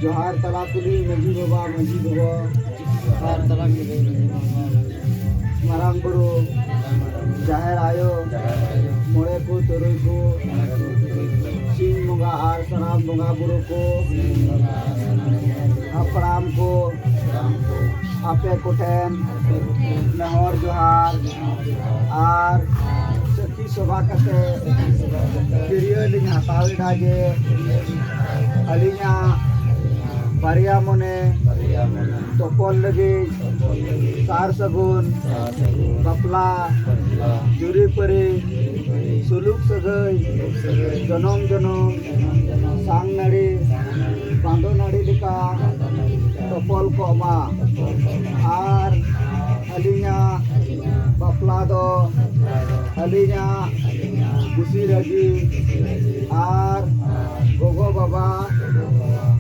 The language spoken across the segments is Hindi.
जोहार तला कुली मजी बाबा जोहार तला मारांग बुरु जाहेर आयो मोड़े को तुरुई को सिंह मुंगा आर सराम मुंगा बुरु को अपराम को आपे कुटेन नहर जोहार आर सखी सभा कते किरियो लिंग हातावी डागे अलिnya बारिया मने तोपल लगी सार सगुन बापला जुरी परी सुलुक सगई जनम जनम सांग नाड़ी बांधो नाड़ी लिका तोपल कोमा आर अलिnya बापला दो अलिnya कुसी रगी आर गोगो बाबा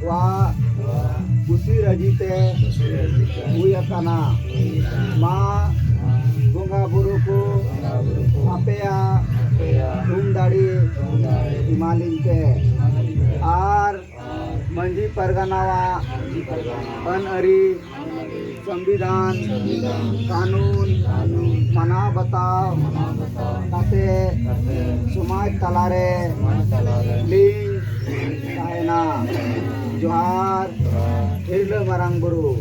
वा कुसी रजीते हुयकाना मा बुंगा बुरु को आपेया धूम दाड़ी हिमालय के आर मंजी परगनावा अनअरी संविधान कानून मना बताओ ताते समाज तलारे लिंग कहना जोहार हिरले मरांग बुरु